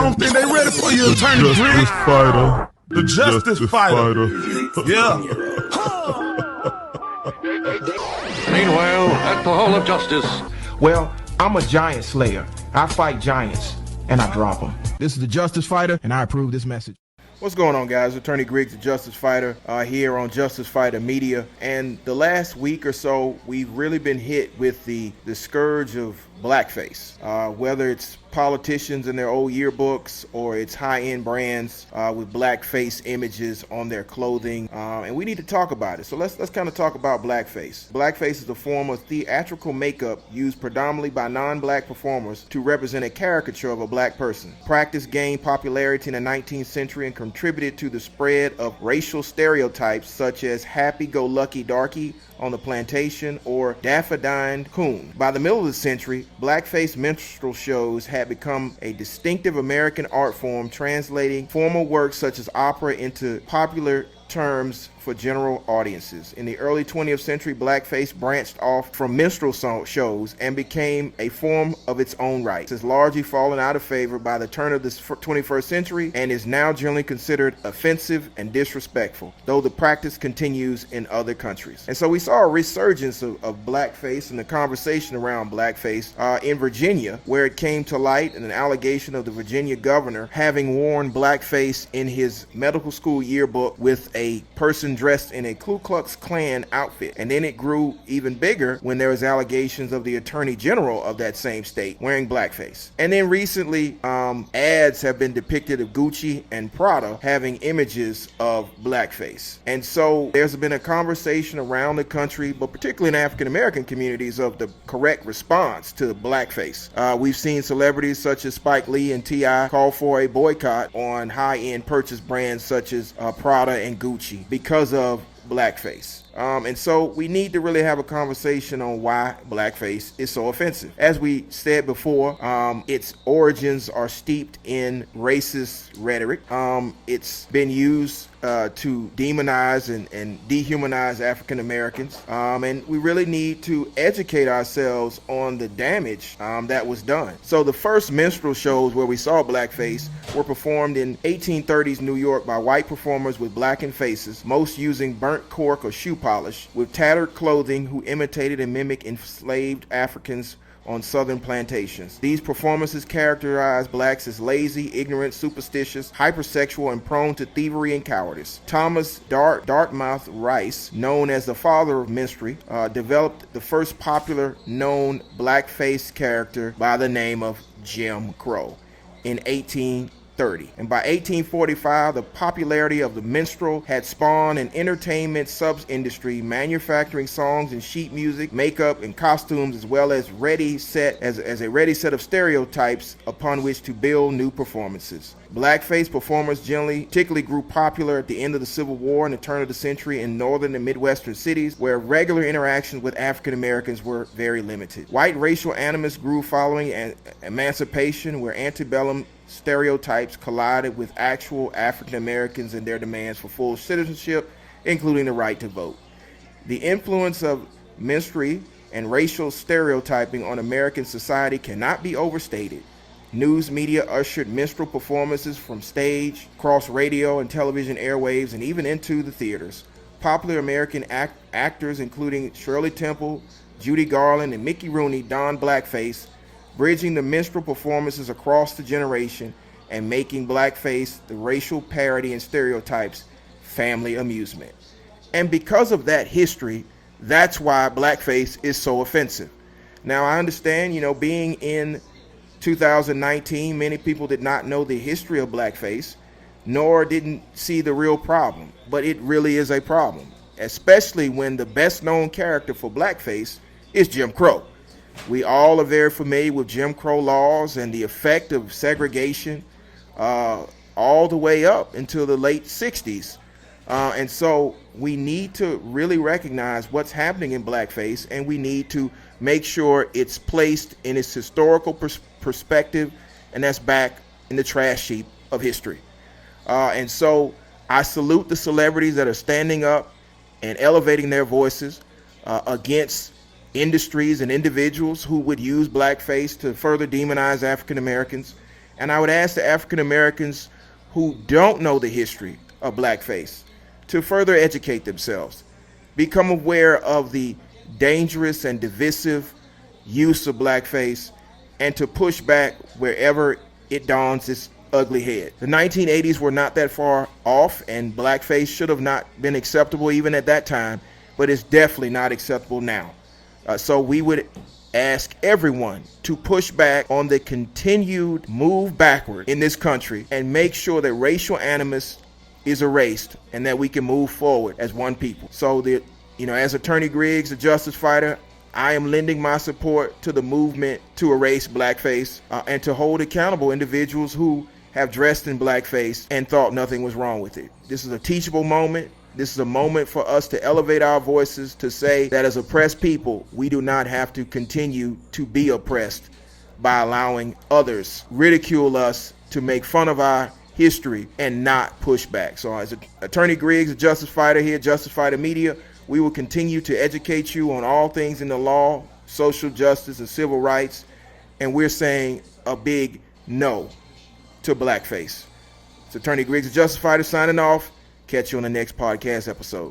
don't think they ready for you, Attorney Griggs. Justicefighter. The Justicefighter. Yeah. Meanwhile, at the Hall of Justice. Well, I'm a giant slayer. I fight giants, and I drop them. This is the Justicefighter, and I approve this message. What's going on, guys? Attorney Griggs, the Justicefighter, here on Justicefighter Media. And the last week or so, we've really been hit with the scourge of blackface. Whether it's politicians in their old yearbooks or it's high-end brands with blackface images on their clothing, and we need to talk about it. So let's kind of talk about blackface. Blackface is a form of theatrical makeup used predominantly by non-black performers to represent a caricature of a black person. Practice gained popularity in the 19th century and contributed to the spread of racial stereotypes such as happy-go-lucky darky on the plantation or daffodine coon. By the middle of the century, blackface minstrel shows had become a distinctive American art form, translating formal works such as opera into popular terms for general audiences. In the early 20th century, blackface branched off from minstrel shows and became a form of its own right. It has largely fallen out of favor by the turn of the 21st century and is now generally considered offensive and disrespectful, though the practice continues in other countries. And so we saw a resurgence of blackface and the conversation around blackface in Virginia, where it came to light in an allegation of the Virginia governor having worn blackface in his medical school yearbook with a person dressed in a Ku Klux Klan outfit. And then it grew even bigger when there was allegations of the attorney general of that same state wearing blackface. And then recently, ads have been depicted of Gucci and Prada having images of blackface. And so there's been a conversation around the country, but particularly in African American communities, of the correct response to blackface. We've seen celebrities such as Spike Lee and T.I. call for a boycott on high-end purchase brands such as Prada and Gucci because of blackface. And so we need to really have a conversation on why blackface is so offensive. As we said before, its origins are steeped in racist rhetoric. It's been used to demonize and dehumanize African Americans. And we really need to educate ourselves on the damage that was done. So the first minstrel shows where we saw blackface were performed in 1830s New York by white performers with blackened faces, most using burnt cork or shoe polish, with tattered clothing, who imitated and mimicked enslaved Africans on southern plantations. These performances characterized blacks as lazy, ignorant, superstitious, hypersexual, and prone to thievery and cowardice. Thomas Dartmouth Rice, known as the father of minstrelsy, developed the first popular known blackface character by the name of Jim Crow in 1830. And by 1845, the popularity of the minstrel had spawned an entertainment sub-industry, manufacturing songs and sheet music, makeup, and costumes, as well as a ready set of stereotypes upon which to build new performances. Blackface performers particularly grew popular at the end of the Civil War and the turn of the century in northern and midwestern cities, where regular interactions with African Americans were very limited. White racial animus grew following emancipation, where antebellum stereotypes collided with actual African Americans and their demands for full citizenship, including the right to vote. The influence of minstrelsy and racial stereotyping on American society cannot be overstated. News media ushered minstrel performances from stage, across radio and television airwaves, and even into the theaters. Popular American actors, including Shirley Temple, Judy Garland, and Mickey Rooney, donned blackface, bridging the minstrel performances across the generation and making blackface the racial parody and stereotypes family amusement. And because of that history, that's why blackface is so offensive. Now, I understand, being in 2019, many people did not know the history of blackface, nor didn't see the real problem. But it really is a problem, especially when the best known character for blackface is Jim Crow. We all are very familiar with Jim Crow laws and the effect of segregation all the way up until the late 60s. And so we need to really recognize what's happening in blackface, and we need to make sure it's placed in its historical perspective, and that's back in the trash heap of history. And so I salute the celebrities that are standing up and elevating their voices against industries and individuals who would use blackface to further demonize African Americans. And I would ask the African Americans who don't know the history of blackface to further educate themselves, become aware of the dangerous and divisive use of blackface, and to push back wherever it dawns its ugly head. The 1980s were not that far off, and blackface should have not been acceptable even at that time, but it's definitely not acceptable now. So we would ask everyone to push back on the continued move backward in this country and make sure that racial animus is erased and that we can move forward as one people. So as Attorney Griggs, the Justice Fighter, I am lending my support to the movement to erase blackface and to hold accountable individuals who have dressed in blackface and thought nothing was wrong with it. This is a teachable moment. This is a moment for us to elevate our voices to say that as oppressed people, we do not have to continue to be oppressed by allowing others ridicule us, to make fun of our history and not push back. So as Attorney Griggs, the Justice Fighter here at Justice Fighter Media, we will continue to educate you on all things in the law, social justice, and civil rights. And we're saying a big no to blackface. It's Attorney Griggs, the Justice Fighter, signing off. Catch you on the next podcast episode.